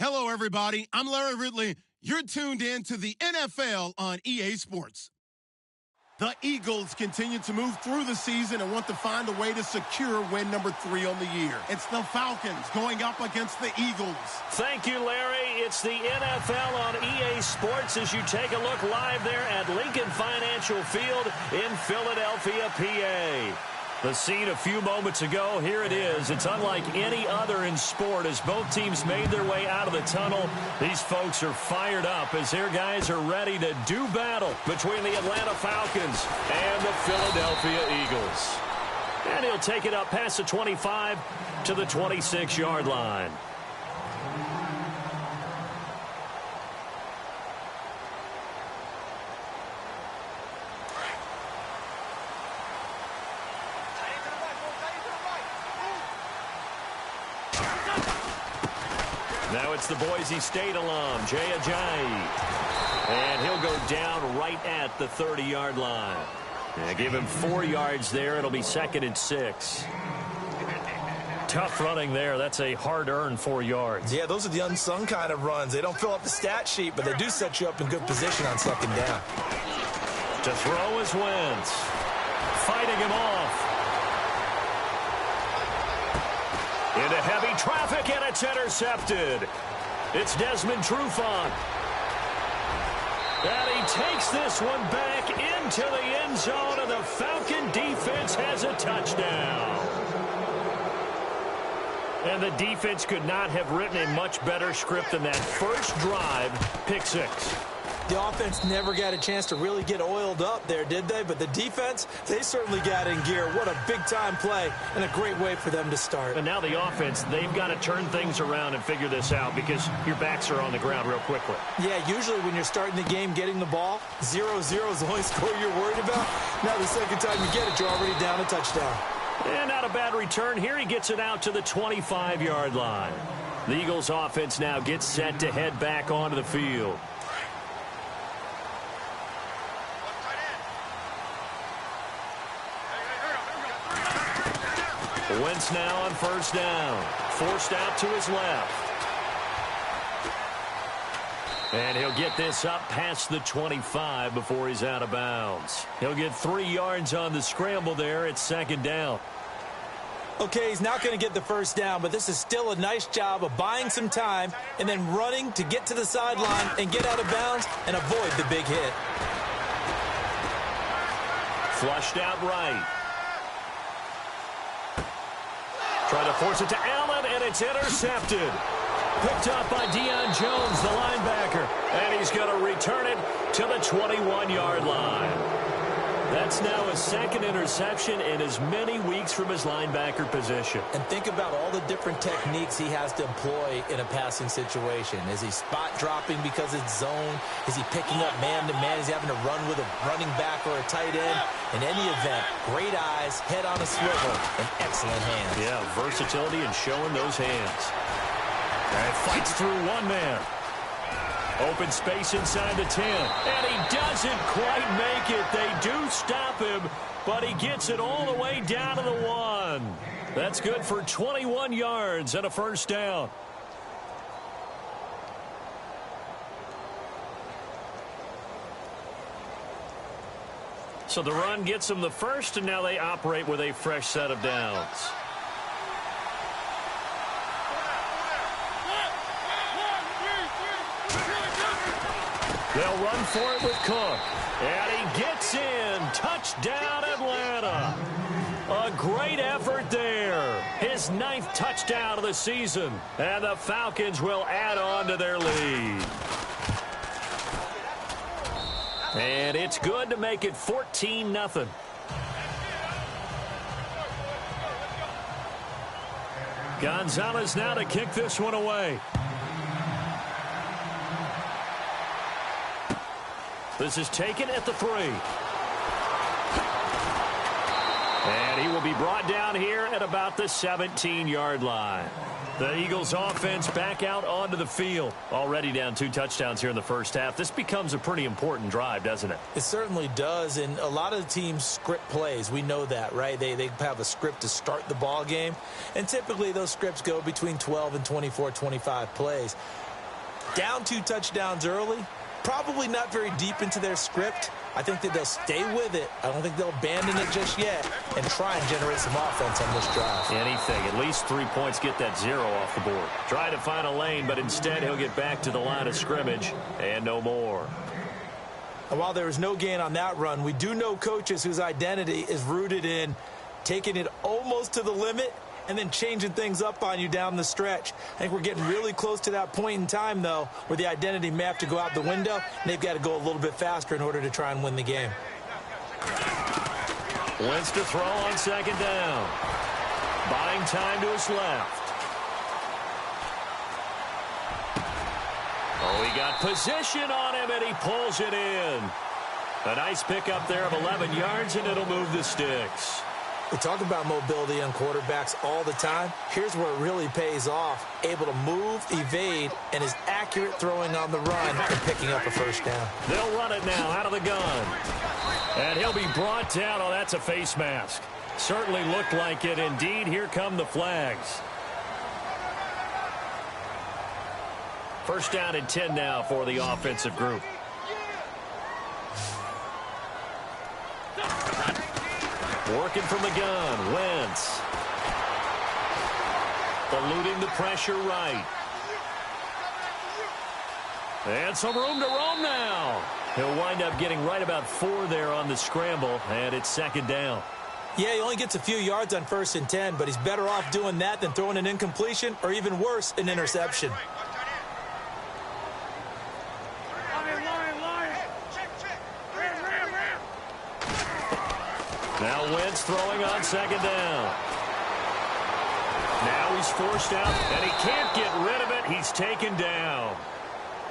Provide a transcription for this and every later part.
Hello, everybody. I'm Larry Ridley. You're tuned in to the NFL on EA Sports. The Eagles continue to move through the season and want to find a way to secure win number 3 on the year. It's the Falcons going up against the Eagles. Thank you, Larry. It's the NFL on EA Sports as you take a look live there at Lincoln Financial Field in Philadelphia, PA. The scene a few moments ago, here it is. It's unlike any other in sport as both teams made their way out of the tunnel. These folks are fired up as their guys are ready to do battle between the Atlanta Falcons and the Philadelphia Eagles. And he'll take it up past the 25 to the 26-yard line. Now it's the Boise State alum, Jay Ajayi. And he'll go down right at the 30-yard line. Give him 4 yards there. It'll be 2nd and 6. Tough running there. That's a hard-earned 4 yards. Yeah, those are the unsung kind of runs. They don't fill up the stat sheet, but they do set you up in good position on 2nd down. To throw is Wentz. Fighting him off. Into heavy traffic, and it's intercepted. It's Desmond Trufant. And he takes this one back into the end zone, and the Falcon defense has a touchdown. And the defense could not have written a much better script than that first drive, pick 6. The offense never got a chance to really get oiled up there, did they? But the defense, they certainly got in gear. What a big-time play and a great way for them to start. And now the offense, they've got to turn things around and figure this out because your backs are on the ground real quickly. Yeah, usually when you're starting the game getting the ball, 0-0 is the only score you're worried about. Now the second time you get it, you're already down a touchdown. And not a bad return here. He gets it out to the 25-yard line. The Eagles offense now gets set to head back onto the field. Wentz now on first down. Forced out to his left. And he'll get this up past the 25 before he's out of bounds. He'll get 3 yards on the scramble there. It's 2nd down. Okay, he's not going to get the first down, but this is still a nice job of buying some time and then running to get to the sideline and get out of bounds and avoid the big hit. Flushed out right. Trying to force it to Allen, and it's intercepted. Picked up by Deion Jones, the linebacker. And he's going to return it to the 21-yard line. That's now his 2nd interception in as many weeks from his linebacker position. And think about all the different techniques he has to employ in a passing situation. Is he spot dropping because it's zone? Is he picking up man-to-man? Is he having to run with a running back or a tight end? In any event, great eyes, head on a swivel, and excellent hands. Yeah, versatility and showing those hands. And fights through one man. Open space inside the 10. And he doesn't quite make it. They do stop him, but he gets it all the way down to the 1. That's good for 21 yards and a first down. So the run gets them the first, and now they operate with a fresh set of downs. They'll run for it with Cook. And he gets in. Touchdown, Atlanta. A great effort there. His 9th touchdown of the season. And the Falcons will add on to their lead. And it's good to make it 14-0. Gonzalez now to kick this one away. This is taken at the 3. And he will be brought down here at about the 17-yard line. The Eagles offense back out onto the field. Already down 2 touchdowns here in the first half. This becomes a pretty important drive, doesn't it? It certainly does, and a lot of the teams script plays. We know that, right? They have a script to start the ball game, and typically those scripts go between 12 and 24, 25 plays. Down 2 touchdowns early, probably not very deep into their script. I think that they'll stay with it. I don't think they'll abandon it just yet and try and generate some offense on this drive. Anything. At least 3 points, get that 0 off the board. Try to find a lane, but instead he'll get back to the line of scrimmage and no more. And while there was no gain on that run, we do know coaches whose identity is rooted in taking it almost to the limit and then changing things up on you down the stretch. I think we're getting really close to that point in time, though, where the identity may have to go out the window, and they've got to go a little bit faster in order to try and win the game. Wentz to throw on second down. Buying time to his left. Oh, he got position on him, and he pulls it in. A nice pickup there of 11 yards, and it'll move the sticks. We talk about mobility on quarterbacks all the time. Here's where it really pays off. Able to move, evade, and is accurate throwing on the run and picking up a first down. They'll run it now out of the gun. And he'll be brought down. Oh, that's a face mask. Certainly looked like it. Indeed, here come the flags. First down and 10 now for the offensive group. Working from the gun, Wentz. Eluding the pressure right. And some room to roam now. He'll wind up getting right about 4 there on the scramble, and it's second down. Yeah, he only gets a few yards on 1st and 10, but he's better off doing that than throwing an incompletion or even worse, an interception. Now Wentz throwing on second down. Now he's forced out, and he can't get rid of it. He's taken down.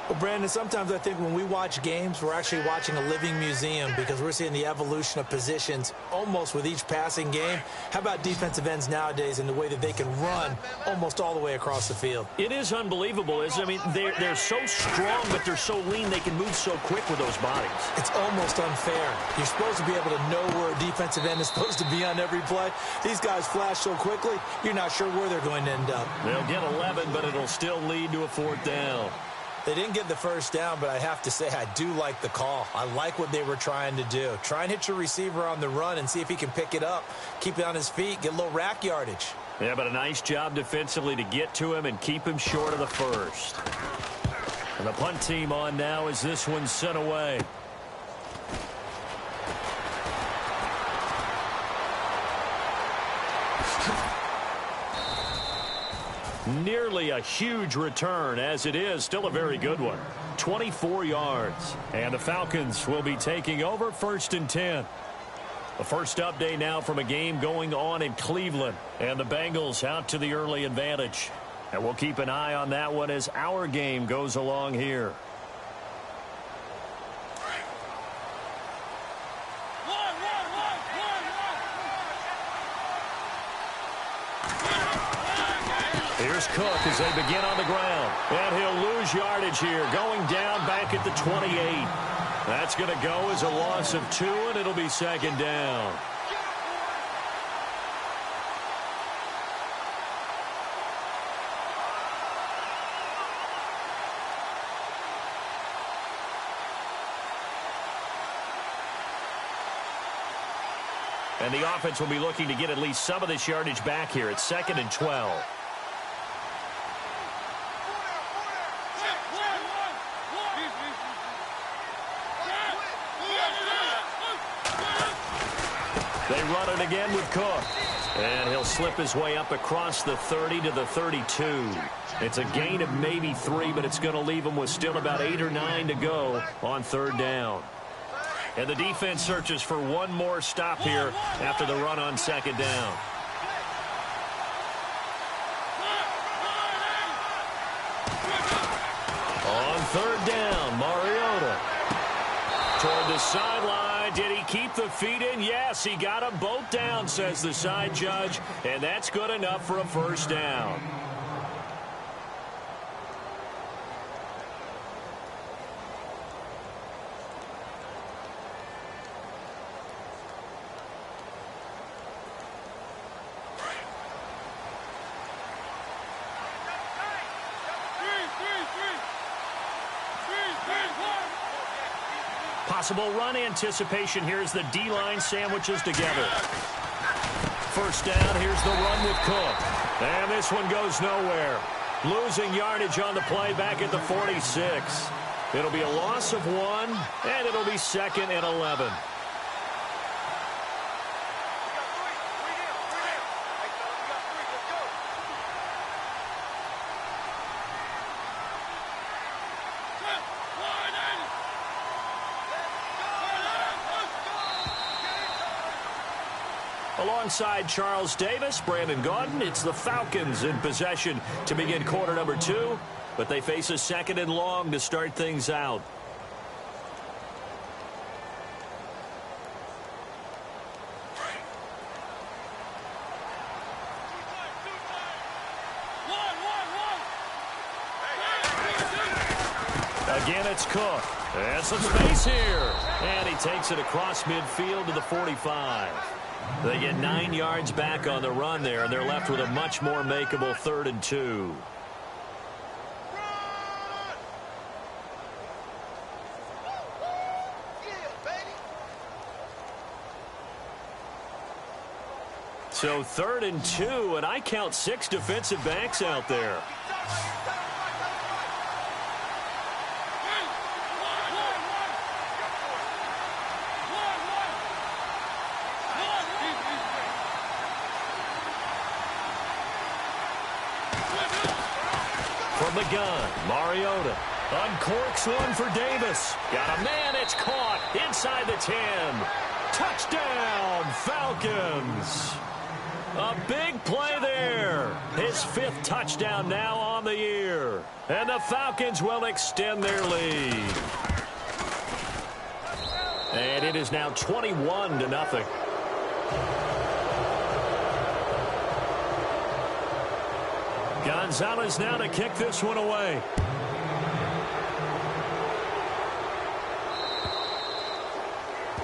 Well, Brandon, sometimes I think when we watch games, we're actually watching a living museum because we're seeing the evolution of positions almost with each passing game. How about defensive ends nowadays and the way that they can run almost all the way across the field? It is unbelievable, isn't it? I mean, they're so strong, but they're so lean. They can move so quick with those bodies. It's almost unfair. You're supposed to be able to know where a defensive end is supposed to be on every play. These guys flash so quickly, you're not sure where they're going to end up. They'll get 11, but it'll still lead to a 4th down. They didn't get the first down, but I have to say I do like the call. I like what they were trying to do. Try and hit your receiver on the run and see if he can pick it up, keep it on his feet, get a little rack yardage. Yeah, but a nice job defensively to get to him and keep him short of the first. And the punt team on now as this one's sent away. Nearly a huge return, as it is still a very good one. 24 yards. And the Falcons will be taking over 1st and 10. The first update now from a game going on in Cleveland. And the Bengals out to the early advantage. And we'll keep an eye on that one as our game goes along here. Here's Cook as they begin on the ground. And he'll lose yardage here, going down back at the 28. That's going to go as a loss of 2, and it'll be second down. And the offense will be looking to get at least some of this yardage back here. It's 2nd and 12. They run it again with Cook. And he'll slip his way up across the 30 to the 32. It's a gain of maybe 3, but it's going to leave him with still about 8 or 9 to go on 3rd down. And the defense searches for one more stop here after the run on 2nd down. On 3rd down, Mariota. Toward the sideline. Did he keep the feet in? Yes, he got them both down, says the side judge. And that's good enough for a 1st down. Possible run anticipation here as the D-line sandwiches together. First down, here's the run with Cook. And this one goes nowhere. Losing yardage on the play back at the 46. It'll be a loss of 1, and it'll be 2nd and 11. Alongside Charles Davis, Brandon Gaudin, it's the Falcons in possession to begin quarter number 2, but they face a 2nd and long to start things out. Again, it's Cook. And some space here. And he takes it across midfield to the 45. They get 9 yards back on the run there, and they're left with a much more makeable 3rd and 2. So 3rd and 2, and I count 6 defensive backs out there. From the gun, Mariota uncorks one for Davis. Got a man, it's caught inside the 10. Touchdown, Falcons. A big play there. His 5th touchdown now on the year. And the Falcons will extend their lead. And it is now 21-0. Gonzalez now to kick this one away.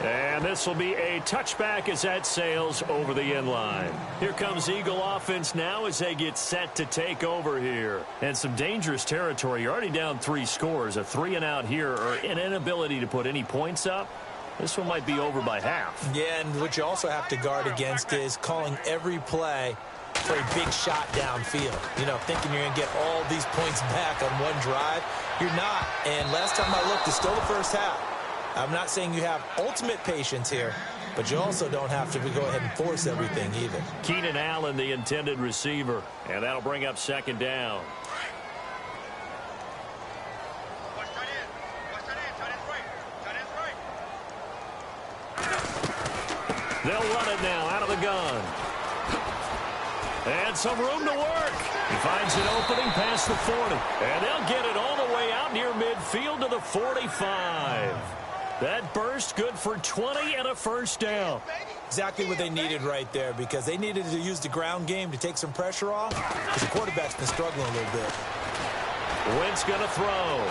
And this will be a touchback as that sails over the end line. Here comes Eagle offense now as they get set to take over here. And some dangerous territory. You're already down 3 scores. A 3-and-out here or an inability to put any points up. This one might be over by half. Yeah, and what you also have to guard against is calling every play for a big shot downfield. You know, thinking you're going to get all these points back on one drive. You're not. And last time I looked, it's still the first half. I'm not saying you have ultimate patience here, but you also don't have to go ahead and force everything either. Keenan Allen, the intended receiver, and that'll bring up 2nd down. They'll run it now out of the gun. And some room to work. He finds an opening past the 40. And they'll get it all the way out near midfield to the 45. That burst good for 20 and a first down. Exactly what they needed right there, because they needed to use the ground game to take some pressure off, because the quarterback's been struggling a little bit. Wentz going to throw.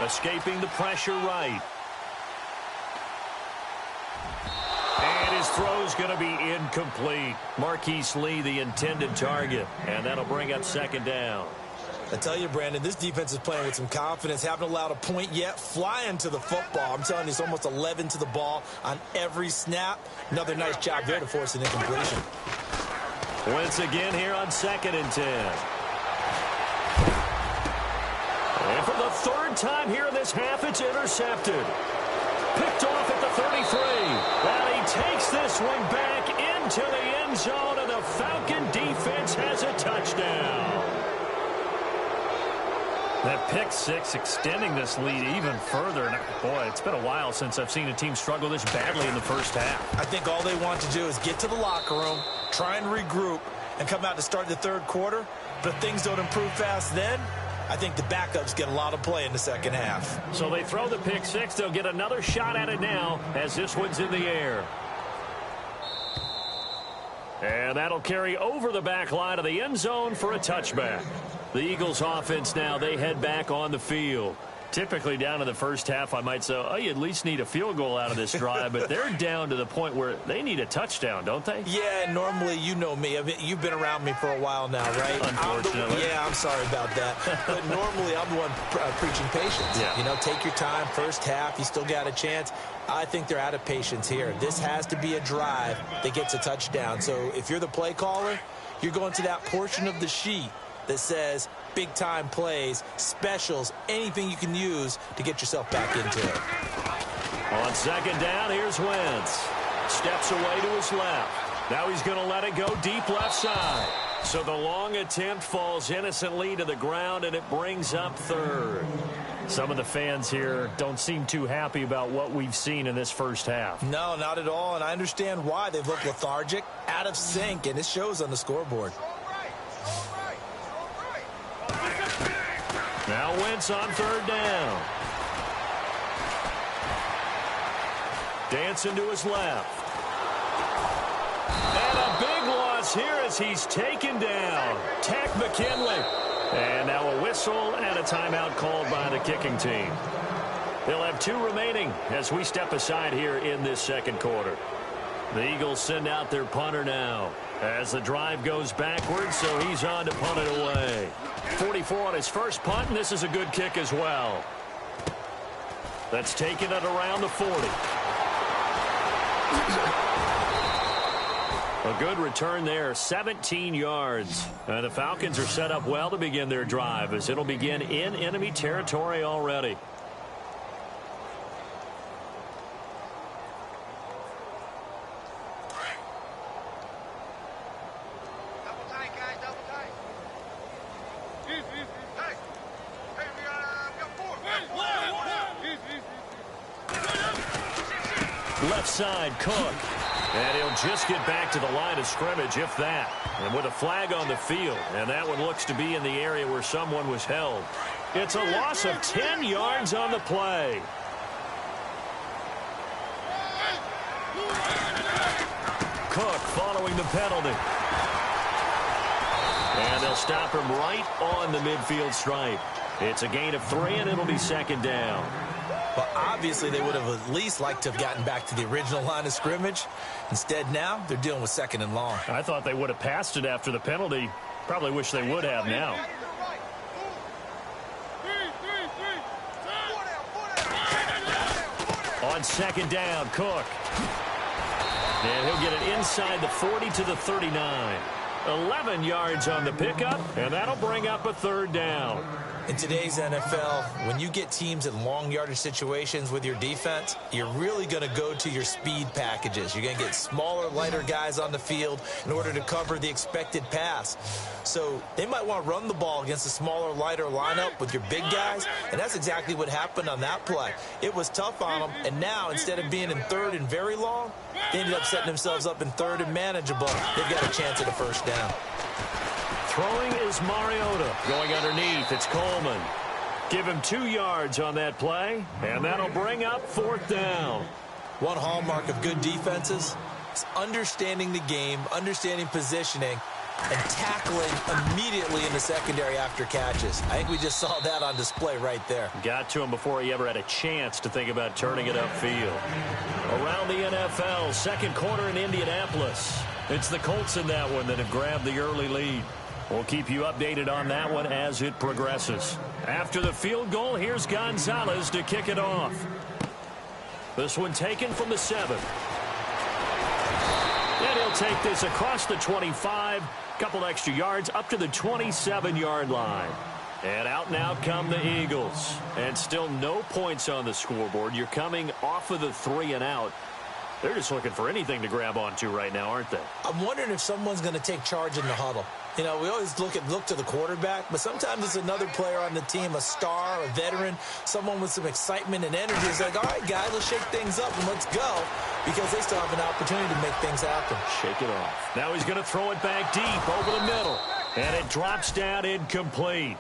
Escaping the pressure right. And his throw's going to be incomplete. Marquise Lee, the intended target. And that'll bring up 2nd down. I tell you, Brandon, this defense is playing with some confidence. Haven't allowed a point yet. Flying to the football. I'm telling you, it's almost 11 to the ball on every snap. Another nice job there to force an incompletion. Wentz again here on 2nd and 10. And for the 3rd time here in this half, it's intercepted. Picked off at the 33. And he takes this one back into the end zone, and the Falcon defense has a touchdown. That pick 6 extending this lead even further. And boy, it's been a while since I've seen a team struggle this badly in the first half. I think all they want to do is get to the locker room, try and regroup, and come out to start the 3rd quarter. But if things don't improve fast then, I think the backups get a lot of play in the 2nd half. So they throw the pick 6. They'll get another shot at it now as this one's in the air. And that'll carry over the back line of the end zone for a touchback. The Eagles offense now, they head back on the field. Typically down to the first half, I might say, oh, you at least need a field goal out of this drive, but they're down to the point where they need a touchdown, don't they? Yeah, normally, you know me. I mean, you've been around me for a while now, right? Unfortunately. I'm sorry about that. But normally, I'm the one preaching patience. Yeah. You know, take your time, first half, you still got a chance. I think they're out of patience here. This has to be a drive that gets a touchdown. So if you're the play caller, you're going to that portion of the sheet that says big-time plays, specials, anything you can use to get yourself back into it. On second down, here's Wentz. Steps away to his left. Now he's going to let it go deep left side. So the long attempt falls innocently to the ground, and it brings up third. Some of the fans here don't seem too happy about what we've seen in this first half. No, not at all, and I understand why. They've looked lethargic, out of sync, and it shows on the scoreboard. Now Wentz on third down. Dancing to his left. And a big loss here as he's taken down. Tack McKinley. And now a whistle and a timeout called by the kicking team. They'll have 2 remaining as we step aside here in this second quarter. The Eagles send out their punter now as the drive goes backwards, so he's on to punt it away. 44 on his first punt, and this is a good kick as well. That's taken it around the 40. A good return there, 17 yards. And the Falcons are set up well to begin their drive as it'll begin in enemy territory already. Left side, Cook. And he'll just get back to the line of scrimmage, if that. And with a flag on the field. And that one looks to be in the area where someone was held. It's a loss of 10 yards on the play. Cook following the penalty. And they'll stop him right on the midfield stripe. It's a gain of 3, and it'll be second down. But obviously, they would have at least liked to have gotten back to the original line of scrimmage. Instead, now, they're dealing with second and long. I thought they would have passed it after the penalty. Probably wish they would have now. On second down, Cook. And he'll get it inside the 40 to the 39. 11 yards on the pickup, and that'll bring up a third down. In today's NFL, when you get teams in long yardage situations with your defense, you're really going to go to your speed packages. You're going to get smaller, lighter guys on the field in order to cover the expected pass. So they might want to run the ball against a smaller, lighter lineup with your big guys, and that's exactly what happened on that play. It was tough on them, and now instead of being in third and very long, they ended up setting themselves up in third and manageable. They've got a chance at a first down. Throwing is Mariota. Going underneath, it's Coleman. Give him 2 yards on that play, and that'll bring up fourth down. One hallmark of good defenses is understanding the game, understanding positioning, and tackling immediately in the secondary after catches. I think we just saw that on display right there. Got to him before he ever had a chance to think about turning it upfield. Around the NFL, second quarter in Indianapolis. It's the Colts in that one that have grabbed the early lead. We'll keep you updated on that one as it progresses. After the field goal, here's Gonzalez to kick it off. This one taken from the 7. And he'll take this across the 25, couple extra yards up to the 27-yard line. And out now come the Eagles. And still no points on the scoreboard. You're coming off of the 3 and out. They're just looking for anything to grab onto right now, aren't they? I'm wondering if someone's going to take charge in the huddle. You know, we always look to the quarterback, but sometimes it's another player on the team, a star, a veteran, someone with some excitement and energy. It's like, all right, guys, let's shake things up and let's go, because they still have an opportunity to make things happen. Shake it off. Now he's going to throw it back deep over the middle, and it drops down incomplete.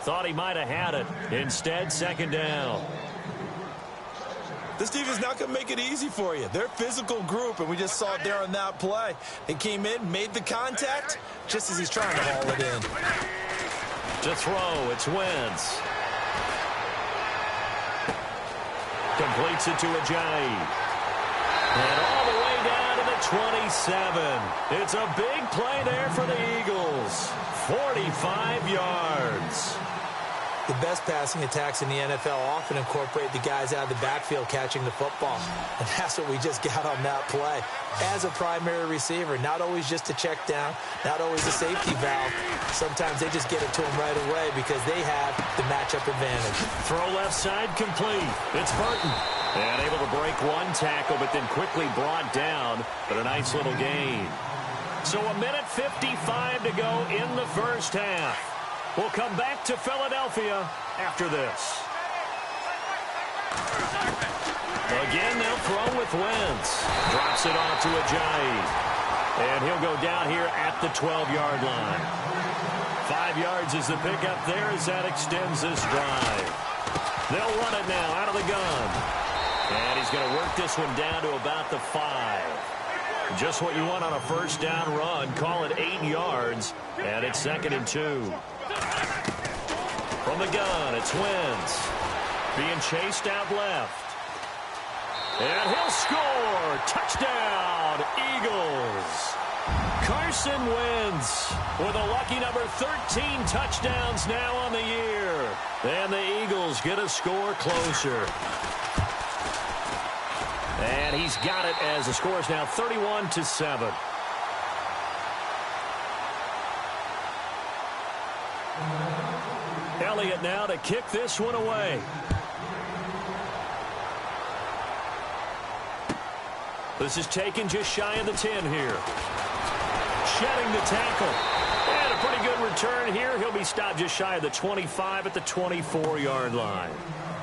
Thought he might have had it. Instead, second down. This defense is not going to make it easy for you. They're a physical group, and we just saw it there on that play. They came in, made the contact, just as he's trying to haul it in. To throw, it's Wentz. Completes it to Ajayi. And all the way down to the 27. It's a big play there for the Eagles. 45 yards. The best passing attacks in the NFL often incorporate the guys out of the backfield catching the football. And that's what we just got on that play. As a primary receiver, not always just a check down, not always a safety valve. Sometimes they just get it to them right away because they have the matchup advantage. Throw left side complete. It's Burton. And able to break one tackle, but then quickly brought down. But a nice little gain. So a minute 55 to go in the first half. We'll come back to Philadelphia after this. Again, they'll throw with Wentz. Drops it off to Ajayi. And he'll go down here at the 12-yard line. 5 yards is the pickup there as that extends this drive. They'll run it now out of the gun. And he's going to work this one down to about the 5. Just what you want on a first down run. Call it 8 yards. And it's 2nd and 2. From the gun, it's Wentz. Being chased out left. And he'll score. Touchdown, Eagles. Carson Wentz with a lucky number 13 touchdowns now on the year. And the Eagles get a score closer. And he's got it as the score is now 31-7. Elliott now to kick this one away. This is taken just shy of the 10 here. Shedding the tackle. And a pretty good return here. He'll be stopped just shy of the 25 at the 24-yard line.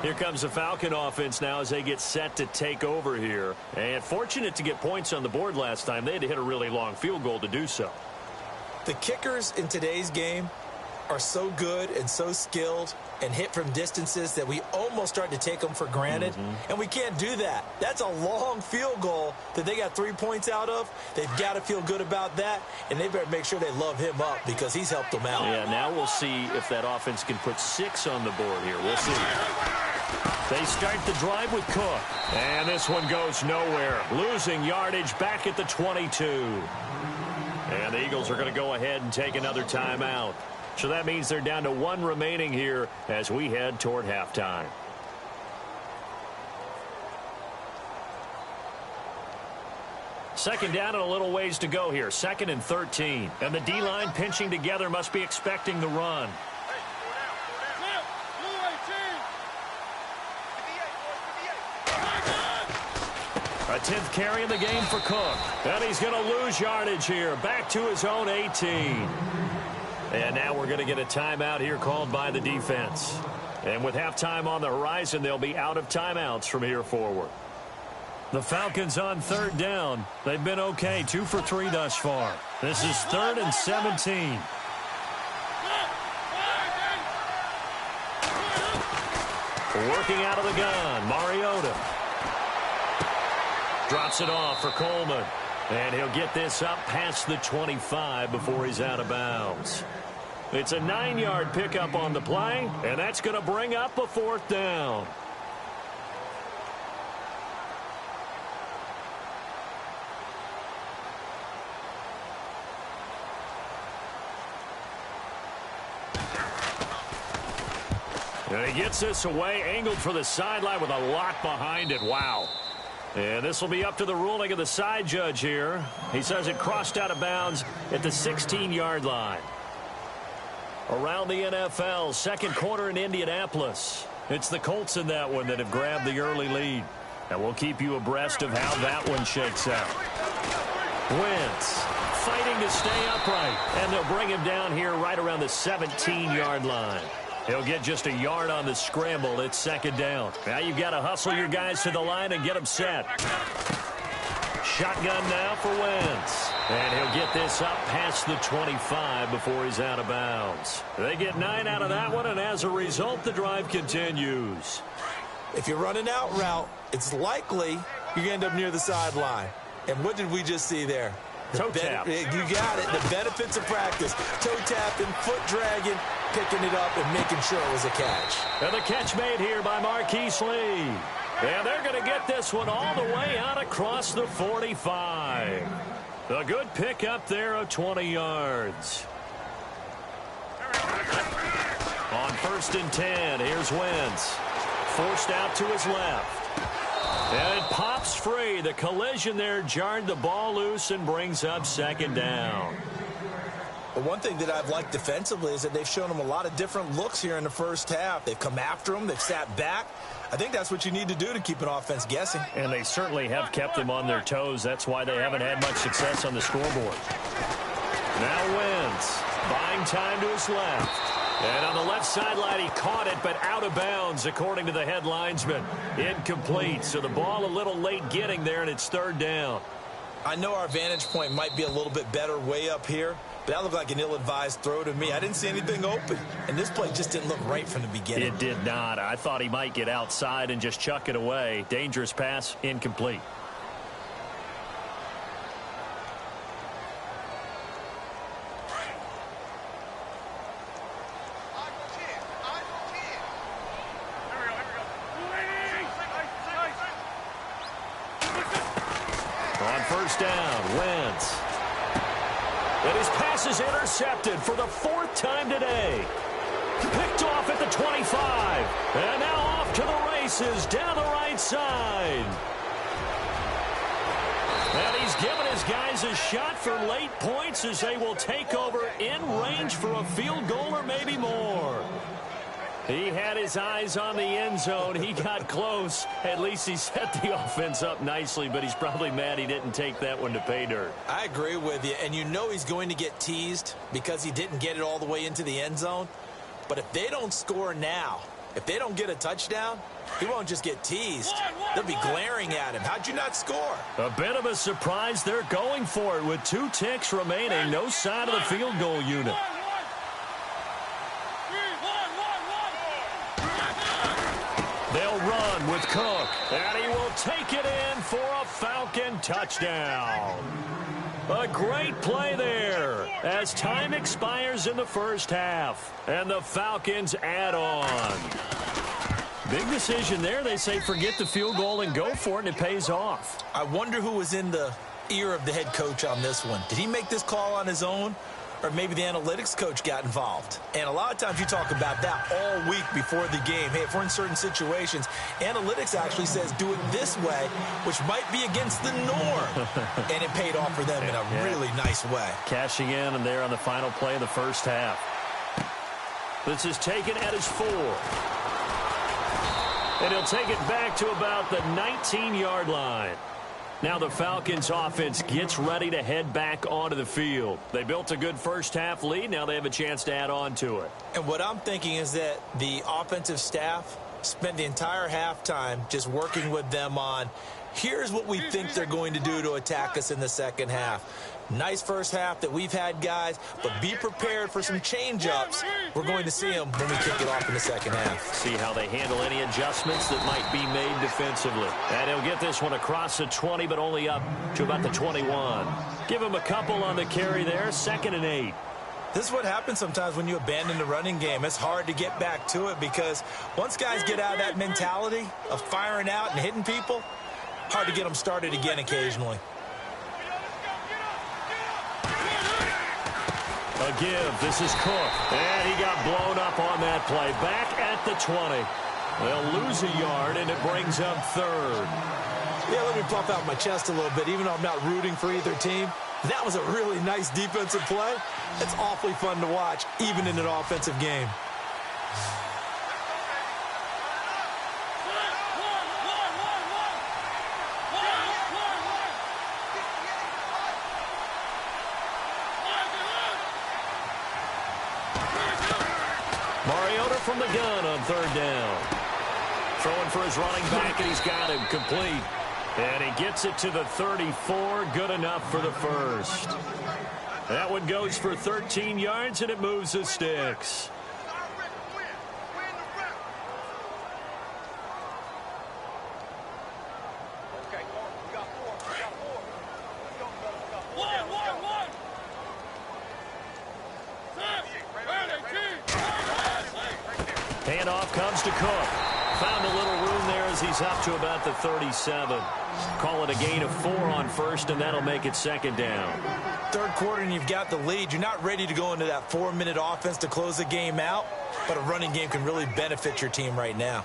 Here comes the Falcon offense now as they get set to take over here. And fortunate to get points on the board last time. They had to hit a really long field goal to do so. The kickers in today's game are so good and so skilled and hit from distances that we almost start to take them for granted. And we can't do that. That's a long field goal that they got 3 points out of. They've got to feel good about that, and they better make sure they love him up because he's helped them out. Yeah, now we'll see if that offense can put 6 on the board here. We'll see. They start the drive with Cook. And this one goes nowhere. Losing yardage back at the 22. And the Eagles are going to go ahead and take another timeout. So that means they're down to 1 remaining here as we head toward halftime. Second down and a little ways to go here. 2nd and 13. And the D-line pinching together must be expecting the run. A 10th carry in the game for Cook. And he's going to lose yardage here. Back to his own 18. And now we're going to get a timeout here called by the defense. And with halftime on the horizon, they'll be out of timeouts from here forward. The Falcons on 3rd down. They've been okay, 2 for 3 thus far. This is 3rd and 17. Working out of the gun, Mariota. Drops it off for Coleman. And he'll get this up past the 25 before he's out of bounds. It's a 9-yard pickup on the play, and that's going to bring up a 4th down. And he gets this away, angled for the sideline with a lot behind it. Wow. And this will be up to the ruling of the side judge here. He says it crossed out of bounds at the 16-yard line. Around the NFL, 2nd quarter in Indianapolis. It's the Colts in that one that have grabbed the early lead. And we'll keep you abreast of how that one shakes out. Wentz fighting to stay upright. And they'll bring him down here right around the 17-yard line. He'll get just a yard on the scramble. It's 2nd down. Now you've got to hustle your guys to the line and get them set. Shotgun now for Wentz. And he'll get this up past the 25 before he's out of bounds. They get 9 out of that one, and as a result, the drive continues. If you're running out route, it's likely you're going to end up near the sideline. And what did we just see there? Toe tap. You got it. The benefits of practice. Toe tapping, foot dragging, picking it up, and making sure it was a catch. And the catch made here by Marquise Lee. And they're going to get this one all the way out across the 45. A good pickup there of 20 yards. On 1st and 10, here's Wentz. Forced out to his left. And it pops free. The collision there jarred the ball loose and brings up 2nd down. But one thing that I've liked defensively is that they've shown him a lot of different looks here in the first half. They've come after him. They've sat back. I think that's what you need to do to keep an offense guessing. And they certainly have kept them on their toes. That's why they haven't had much success on the scoreboard. Now Wentz buying time to his left. And on the left sideline, he caught it, but out of bounds, according to the head linesman. Incomplete, so the ball a little late getting there, and it's 3rd down. I know our vantage point might be a little bit better way up here, but that looked like an ill-advised throw to me. I didn't see anything open, and this play just didn't look right from the beginning. It did not. I thought he might get outside and just chuck it away. Dangerous pass, incomplete. On 1st down, Wentz. And his pass is intercepted for the 4th time today. Picked off at the 25. And now off to the races down the right side. And he's given his guys a shot for late points as they will take over in range for a field goal or maybe more. He had his eyes on the end zone. He got close. At least he set the offense up nicely, but he's probably mad he didn't take that one to pay dirt. I agree with you, and you know he's going to get teased because he didn't get it all the way into the end zone. But if they don't score now, if they don't get a touchdown, he won't just get teased. They'll be glaring at him. How'd you not score? A bit of a surprise. They're going for it with 2 ticks remaining. No sign of the field goal unit. They'll run with Cook, and he will take it in for a Falcon touchdown. A great play there as time expires in the first half, and the Falcons add on. Big decision there. They say forget the field goal and go for it, and it pays off. I wonder who was in the ear of the head coach on this one. Did he make this call on his own? Or maybe the analytics coach got involved. And a lot of times you talk about that all week before the game. Hey, if we're in certain situations, analytics actually says do it this way, which might be against the norm. And it paid off for them in a really nice way. Cashing in and there on the final play of the first half. This is taken at his 4. And he'll take it back to about the 19-yard line. Now the Falcons offense gets ready to head back onto the field. They built a good first half lead. Now they have a chance to add on to it. And what I'm thinking is that the offensive staff spent the entire halftime just working with them on here's what we think they're going to do to attack us in the second half. Nice first half that we've had, guys, but be prepared for some change-ups. We're going to see them when we kick it off in the second half. See how they handle any adjustments that might be made defensively. And he'll get this one across the 20, but only up to about the 21. Give him a couple on the carry there, 2nd and 8. This is what happens sometimes when you abandon the running game. It's hard to get back to it because once guys get out of that mentality of firing out and hitting people, hard to get them started again occasionally. A give. This is Cook. And he got blown up on that play. Back at the 20. They'll lose a yard, and it brings up 3rd. Yeah, let me puff out my chest a little bit. Even though I'm not rooting for either team, that was a really nice defensive play. It's awfully fun to watch, even in an offensive game. From the gun on 3rd down. Throwing for his running back, and he's got him complete. And he gets it to the 34. Good enough for the first. That one goes for 13 yards, and it moves the sticks. Handoff comes to Cook. Found a little room there as he's up to about the 37. Call it a gain of 4 on first, and that'll make it second down. Third quarter, and you've got the lead. You're not ready to go into that 4-minute offense to close the game out, but a running game can really benefit your team right now.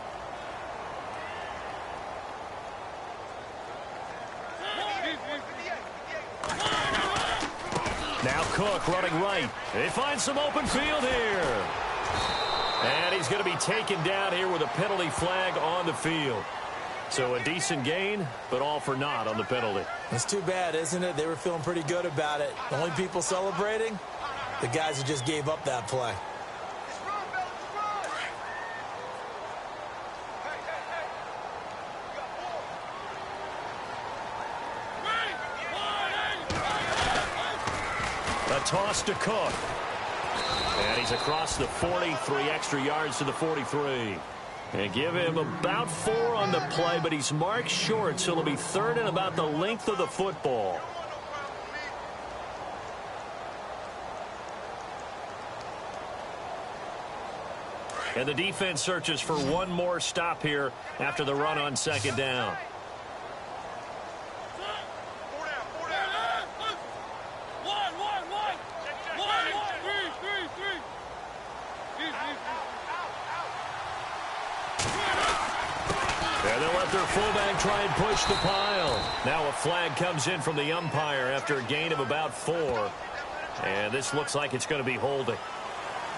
Now Cook running right. They find some open field here. And he's going to be taken down here with a penalty flag on the field. So a decent gain, but all for naught on the penalty. It's too bad, isn't it? They were feeling pretty good about it. The only people celebrating, the guys who just gave up that play. A toss to Cook. And he's across the 43 extra yards to the 43. And give him about 4 on the play, but he's marked short, so it'll be third and about the length of the football. And the defense searches for one more stop here after the run on second down. And they'll let their fullback try and push the pile. Now a flag comes in from the umpire after a gain of about 4. And this looks like it's going to be holding.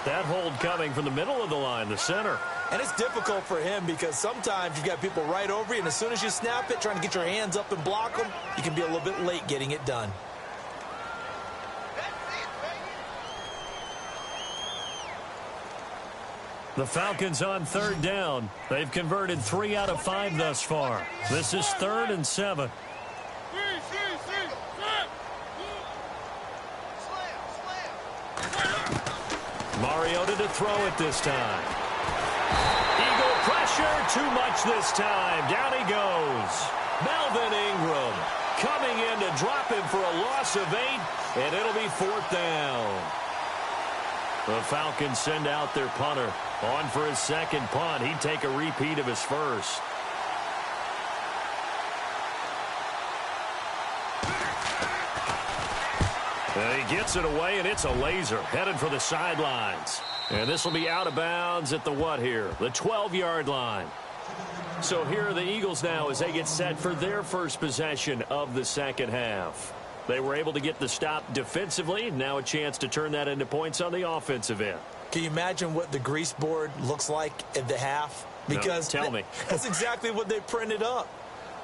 That hold coming from the middle of the line, the center. And it's difficult for him because sometimes you've got people right over you, and as soon as you snap it, trying to get your hands up and block them, you can be a little bit late getting it done. The Falcons on third down. They've converted 3 out of 5 thus far. This is 3rd and 7. Mariota to throw it this time. Eagle pressure, too much this time. Down he goes. Melvin Ingram coming in to drop him for a loss of 8, and it'll be 4th down. The Falcons send out their punter. On for his second punt. He'd take a repeat of his first. And he gets it away, and it's a laser. Headed for the sidelines. And this will be out of bounds at the what here? The 12-yard line. So here are the Eagles now as they get set for their first possession of the second half. They were able to get the stop defensively. Now a chance to turn that into points on the offensive end. Can you imagine what the grease board looks like at the half? Because no, tell me. That's exactly what they printed up.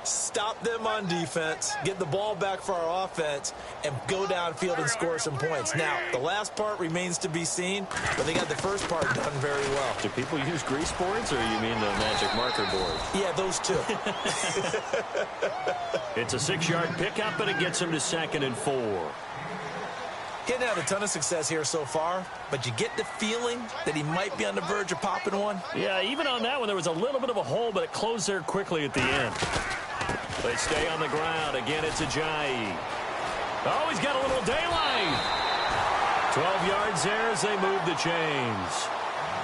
Stop them on defense, get the ball back for our offense, and go downfield and score some points. Now, the last part remains to be seen, but they got the first part done very well. Do people use grease boards, or you mean the magic marker board? Yeah, those two. It's a 6-yard pickup, and it gets him to 2nd and 4. Getting had a ton of success here so far, but you get the feeling that he might be on the verge of popping one. Yeah, even on that one, there was a little bit of a hole, but it closed there quickly at the end. They stay on the ground. Again, it's Ajayi. Oh, he's got a little daylight. 12 yards there as they move the chains.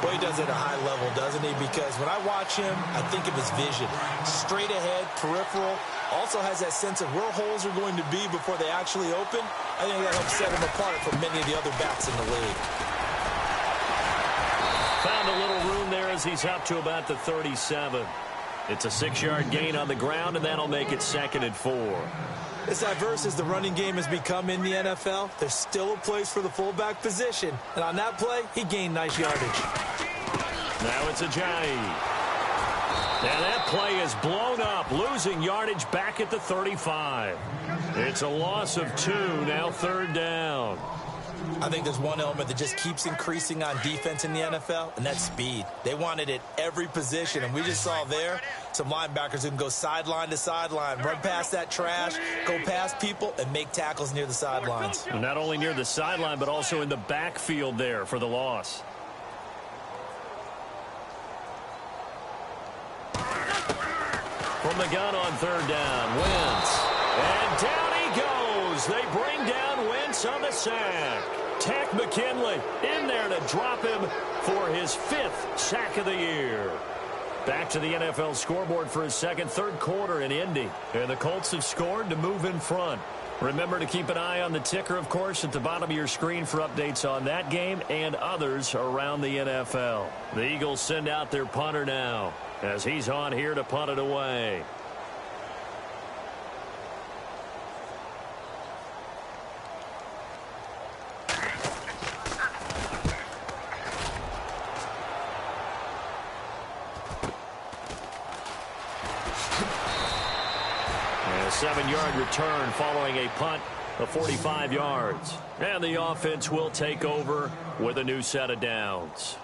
Boy, he does it at a high level, doesn't he? Because when I watch him, I think of his vision. Straight ahead, peripheral. Also has that sense of where holes are going to be before they actually open. I think that helps set him apart from many of the other backs in the league. Found a little room there as he's up to about the 37. It's a 6-yard gain on the ground, and that'll make it 2nd and 4. As diverse as the running game has become in the NFL, there's still a place for the fullback position. And on that play, he gained nice yardage. Now it's Ajayi. And that play is blown up, losing yardage back at the 35. It's a loss of 2, now 3rd down. I think there's one element that just keeps increasing on defense in the NFL, and that's speed. They want it at every position, and we just saw there some linebackers who can go sideline to sideline, run past that trash, go past people, and make tackles near the sidelines. And not only near the sideline, but also in the backfield there for the loss. From the gun on 3rd down, Wentz. And down he goes. They bring down Wentz on the sack. Takk McKinley in there to drop him for his 5th sack of the year. Back to the NFL scoreboard for a second. Third quarter in Indy. And the Colts have scored to move in front. Remember to keep an eye on the ticker, of course, at the bottom of your screen for updates on that game and others around the NFL. The Eagles send out their punter now as he's on here to punt it away. A 7-yard return following a punt of 45 yards. And the offense will take over with a new set of downs.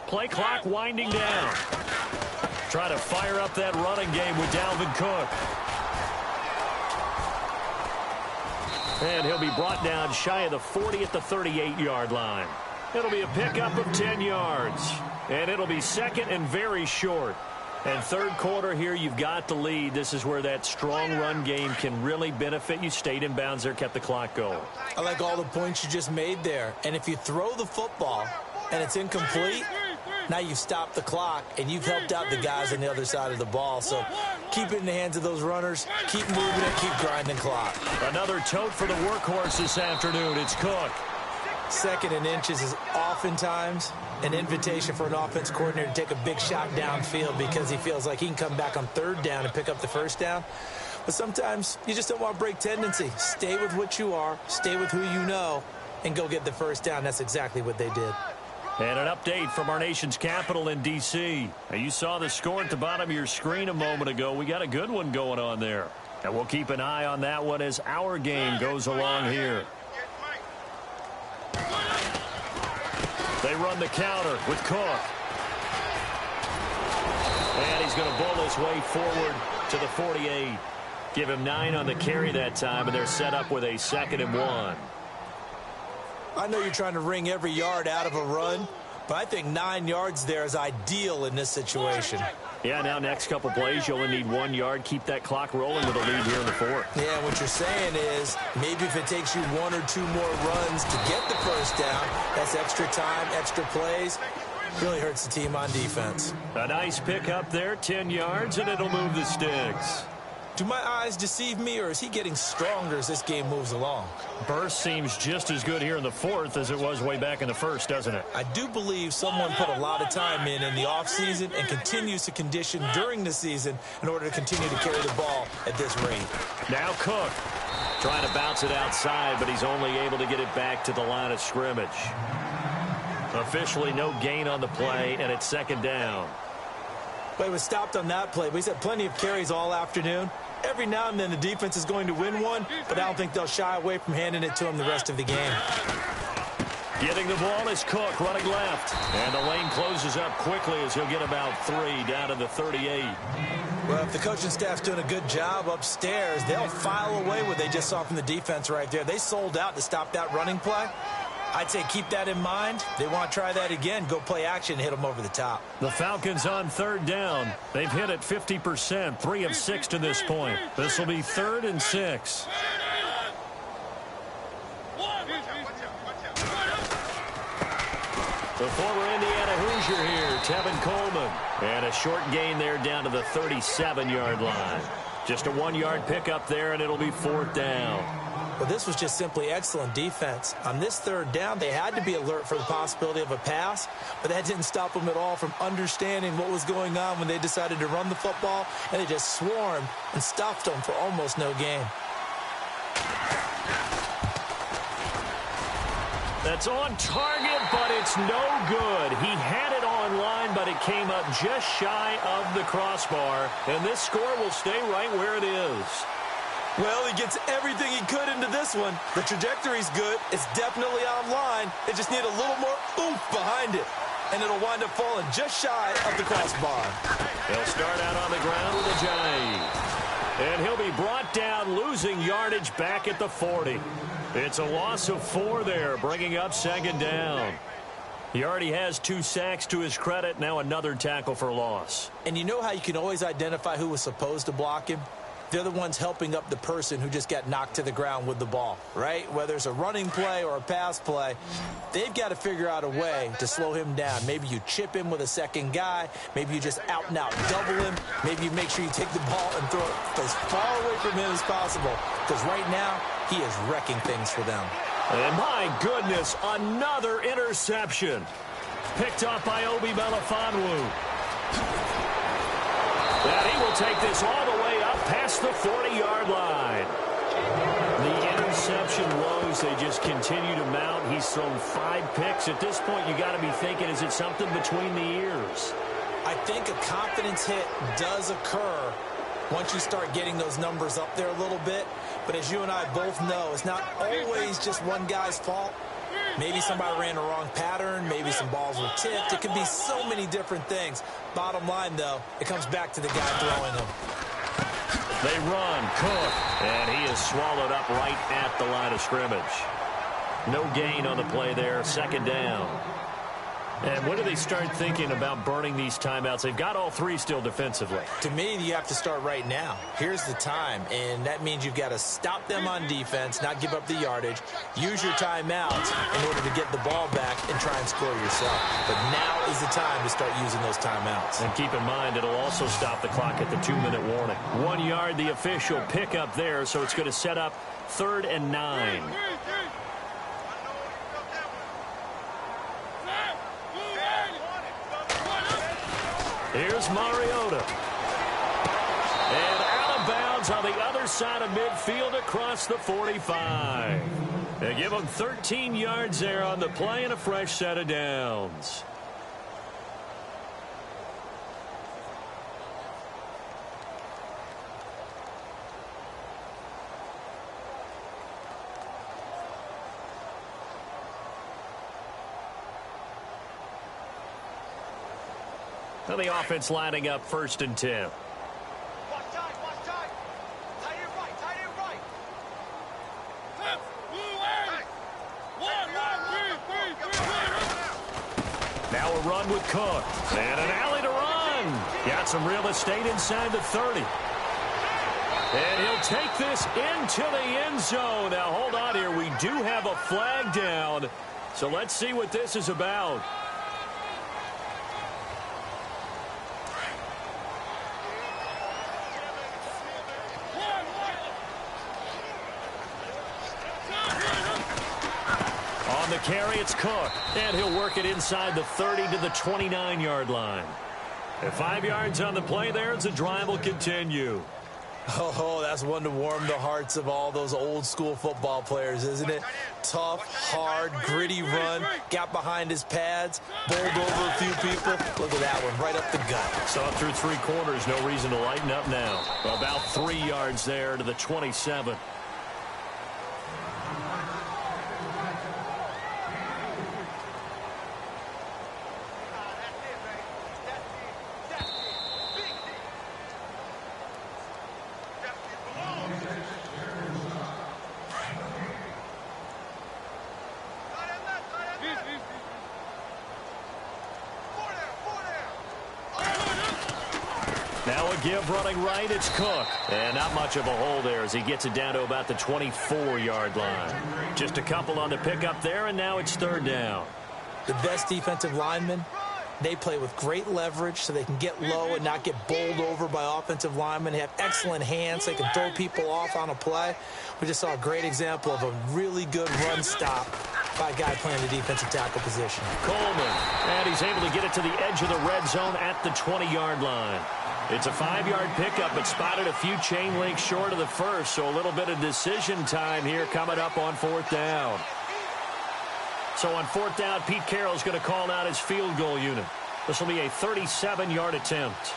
Play clock winding down. Try to fire up that running game with Dalvin Cook. And he'll be brought down shy of the 40 at the 38-yard line. It'll be a pickup of 10 yards. And it'll be second and very short. And third quarter here, you've got the lead. This is where that strong run game can really benefit you. Stayed in bounds there, kept the clock going. I like all the points you just made there. And if you throw the football and it's incomplete, now you've stopped the clock, and you've helped out the guys on the other side of the ball. So keep it in the hands of those runners. Keep moving it. Keep grinding clock. Another tote for the workhorse this afternoon. It's Cook. Second and inches is oftentimes an invitation for an offense coordinator to take a big shot downfield because he feels like he can come back on third down and pick up the first down. But sometimes you just don't want to break tendency. Stay with what you are. Stay with who you know, and go get the first down. That's exactly what they did. And an update from our nation's capital in D.C. Now, you saw the score at the bottom of your screen a moment ago. We got a good one going on there. And we'll keep an eye on that one as our game goes along here. They run the counter with Cook. And he's going to bull his way forward to the 48. Give him 9 on the carry that time, and they're set up with a 2nd and 1. I know you're trying to wring every yard out of a run, but I think 9 yards there is ideal in this situation. Yeah, now next couple plays, you only need 1 yard. Keep that clock rolling with a lead here in the fourth. Yeah, what you're saying is maybe if it takes you 1 or 2 more runs to get the first down, that's extra time, extra plays. Really hurts the team on defense. A nice pick up there, 10 yards, and it'll move the sticks. Do my eyes deceive me, or is he getting stronger as this game moves along? Burst seems just as good here in the fourth as it was way back in the first, doesn't it? I do believe someone put a lot of time in the offseason and continues to condition during the season in order to continue to carry the ball at this rate. Now Cook trying to bounce it outside, but he's only able to get it back to the line of scrimmage. Officially no gain on the play, and it's 2nd down. Well, he was stopped on that play, but he's had plenty of carries all afternoon. Every now and then the defense is going to win one, but I don't think they'll shy away from handing it to him the rest of the game. Getting the ball is Cook running left. And the lane closes up quickly as he'll get about 3 down to the 38. Well, if the coaching staff's doing a good job upstairs, they'll file away what they just saw from the defense right there. They sold out to stop that running play. I'd say keep that in mind. They want to try that again. Go play action and hit them over the top. The Falcons on 3rd down. They've hit it 50%, 3 of 6 to this point. This will be 3rd and 6. The former Indiana Hoosier here, Tevin Coleman. And a short gain there down to the 37-yard line. Just a 1-yard pickup there, and it'll be 4th down. Well, this was just simply excellent defense. On this 3rd down, they had to be alert for the possibility of a pass, but that didn't stop them at all from understanding what was going on when they decided to run the football, and they just swarmed and stuffed them for almost no gain. That's on target, but it's no good. He had it on line, but it came up just shy of the crossbar, and this score will stay right where it is. Well, he gets everything he could into this one. The trajectory's good. It's definitely online. They just need a little more oomph behind it. and it'll wind up falling just shy of the crossbar. He'll start out on the ground with a jive. And he'll be brought down, losing yardage back at the 40. It's a loss of 4 there, bringing up second down. He already has 2 sacks to his credit, now another tackle for loss. And you know how you can always identify who was supposed to block him? They're the ones helping up the person who just got knocked to the ground with the ball, right? Whether it's a running play or a pass play, they've got to figure out a way to slow him down. Maybe you chip him with a second guy. Maybe you just out-and-out double him. Maybe you make sure you take the ball and throw it as far away from him as possible. Because right now, he is wrecking things for them. And my goodness, another interception. Picked up by Obi Melifonwu. And he will take this all the way up past the 40-yard line. The interception woes, they just continue to mount. He's thrown 5 picks. At this point, you got to be thinking, is it something between the ears? I think a confidence hit does occur once you start getting those numbers up there a little bit. But as you and I both know, it's not always just one guy's fault. Maybe somebody ran the wrong pattern. Maybe some balls were tipped. It could be so many different things. Bottom line, though, it comes back to the guy throwing them. They run, Cook, and he is swallowed up right at the line of scrimmage. No gain on the play there, second down. And when do they start thinking about burning these timeouts? They've got all 3 still defensively. To me, you have to start right now. Here's the time, and that means you've got to stop them on defense, not give up the yardage, use your timeouts in order to get the ball back and try and score yourself. But now is the time to start using those timeouts. And keep in mind, it'll also stop the clock at the 2-minute warning. 1 yard, the official pickup there, so it's going to set up 3rd and 9. Here's Mariota. And out of bounds on the other side of midfield across the 45. They give him 13 yards there on the play and a fresh set of downs. Now the offense lining up 1st and 10. Watch time. Tight end right. Now a run with Cook. And an alley to run. Got some real estate inside the 30. And he'll take this into the end zone. Now hold on here. We do have a flag down. So let's see what this is about. On the carry, it's Cook. And he'll work it inside the 30 to the 29-yard line. And 5 yards on the play there as the drive will continue. Oh, that's one to warm the hearts of all those old-school football players, isn't it? Tough, hard, gritty run. Got behind his pads, bowled over a few people. Look at that one, right up the gut. Saw through 3 corners, no reason to lighten up now. About 3 yards there to the 27. Now a give running right, it's Cook. And not much of a hole there as he gets it down to about the 24-yard line. Just a couple on the pickup there, and now it's 3rd down. The best defensive linemen, they play with great leverage so they can get low and not get bowled over by offensive linemen. They have excellent hands. They can throw people off on a play. We just saw a great example of a really good run stop by a guy playing the defensive tackle position. Coleman, and he's able to get it to the edge of the red zone at the 20-yard line. It's a 5-yard pickup, but spotted a few chain links short of the first, so a little bit of decision time here coming up on 4th down. So on 4th down, Pete Carroll's going to call out his field goal unit. This will be a 37-yard attempt.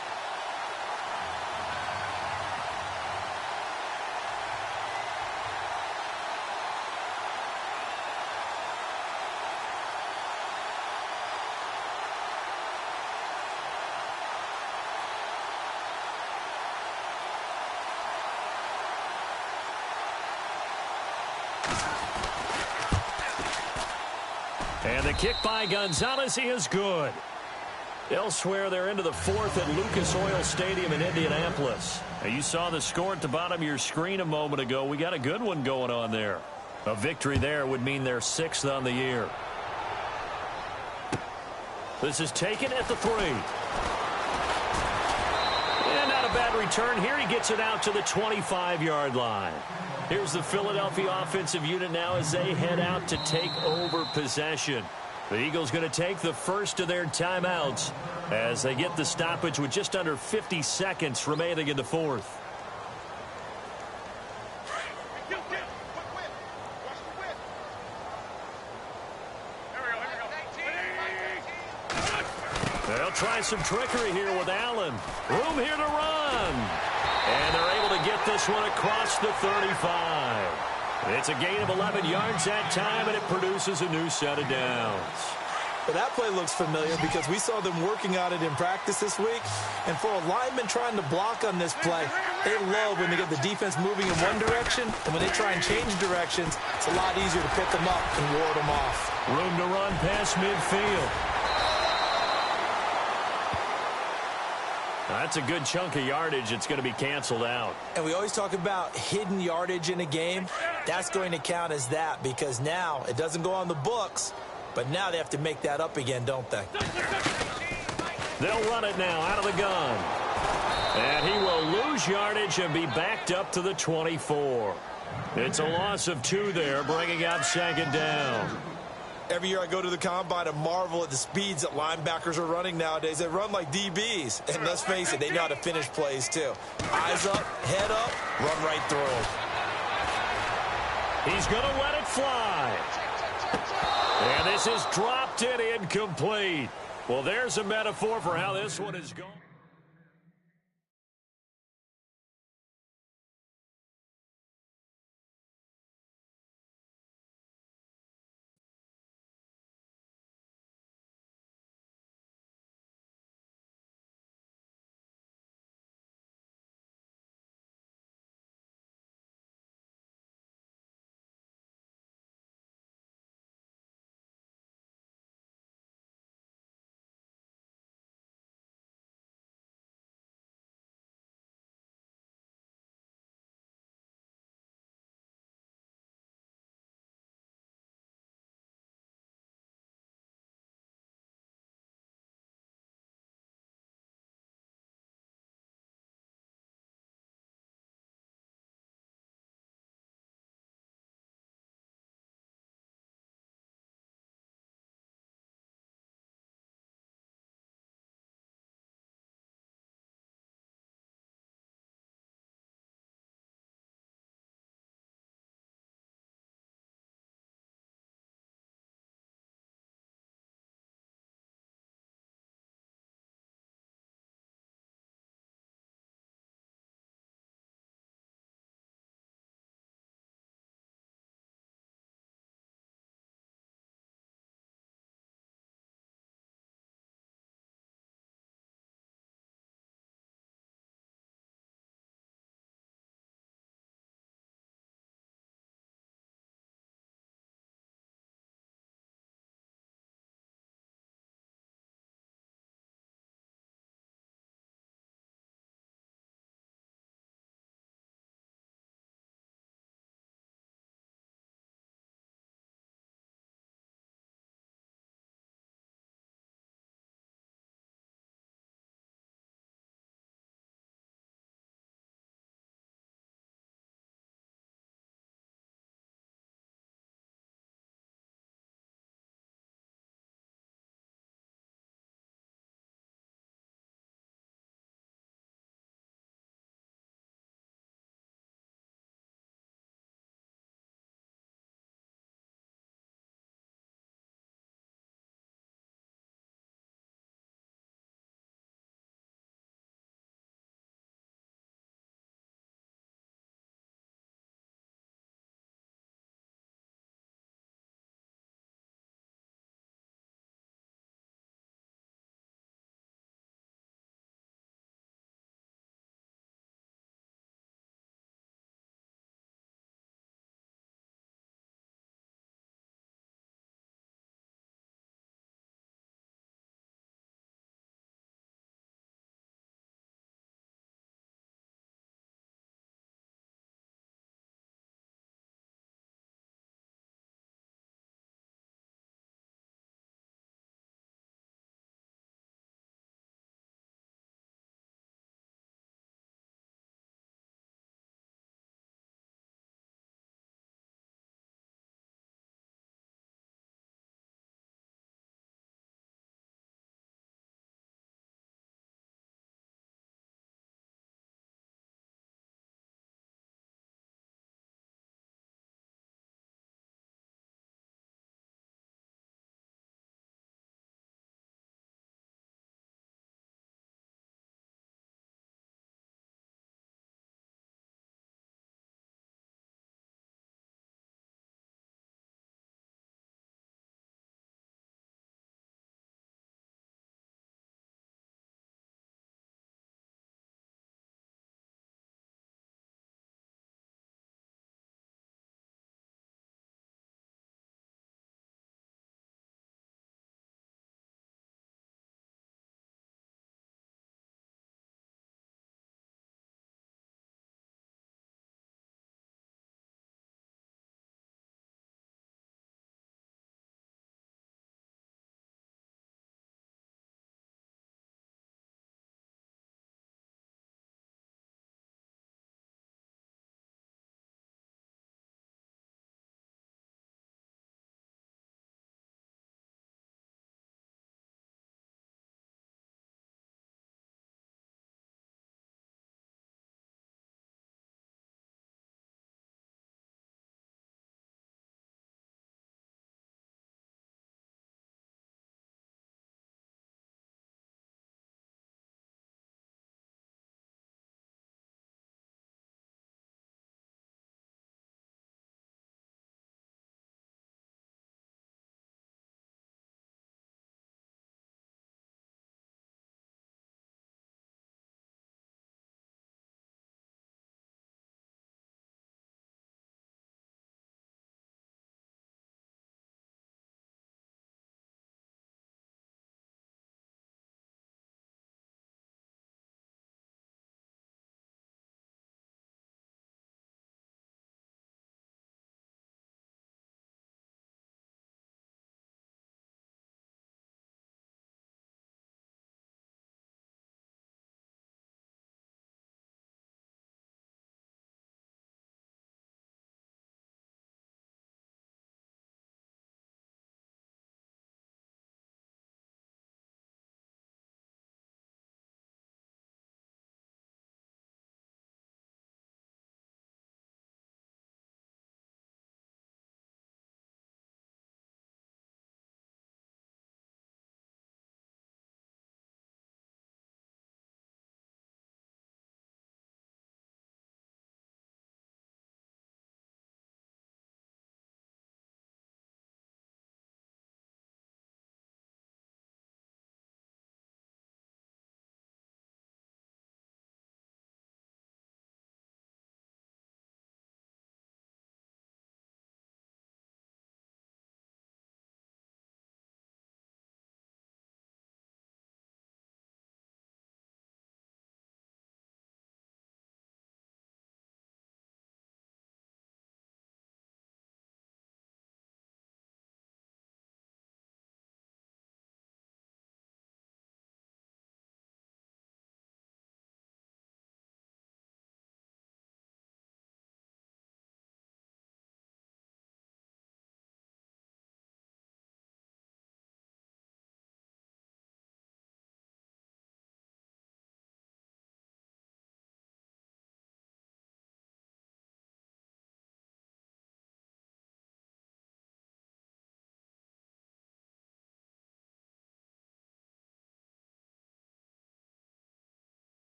And the kick by Gonzalez is good. Elsewhere, they're into the fourth at Lucas Oil Stadium in Indianapolis. Now, you saw the score at the bottom of your screen a moment ago. We got a good one going on there. A victory there would mean they're 6th on the year. This is taken at the 3. And not a bad return here. He gets it out to the 25-yard line. Here's the Philadelphia offensive unit now as they head out to take over possession. The Eagles going to take the first of their timeouts as they get the stoppage with just under 50 seconds remaining in the fourth. They'll try some trickery here with Allen. Room here to run. And they're able to get this one across the 35. It's a gain of 11 yards that time, and it produces a new set of downs. Well, that play looks familiar because we saw them working on it in practice this week. And for a lineman trying to block on this play, they love when they get the defense moving in one direction. And when they try and change directions, it's a lot easier to pick them up and ward them off. Room to run past midfield. That's a good chunk of yardage. It's going to be canceled out. And we always talk about hidden yardage in a game. That's going to count as that because now it doesn't go on the books, but now they have to make that up again, don't they? They'll run it now out of the gun. And he will lose yardage and be backed up to the 24. It's a loss of 2 there, bringing up 2nd down. Every year I go to the combine and marvel at the speeds that linebackers are running nowadays. They run like DBs. And let's face it, they know how to finish plays too. Eyes up, head up, run right through them. He's going to let it fly. And this is dropped and incomplete. Well, there's a metaphor for how this one is going.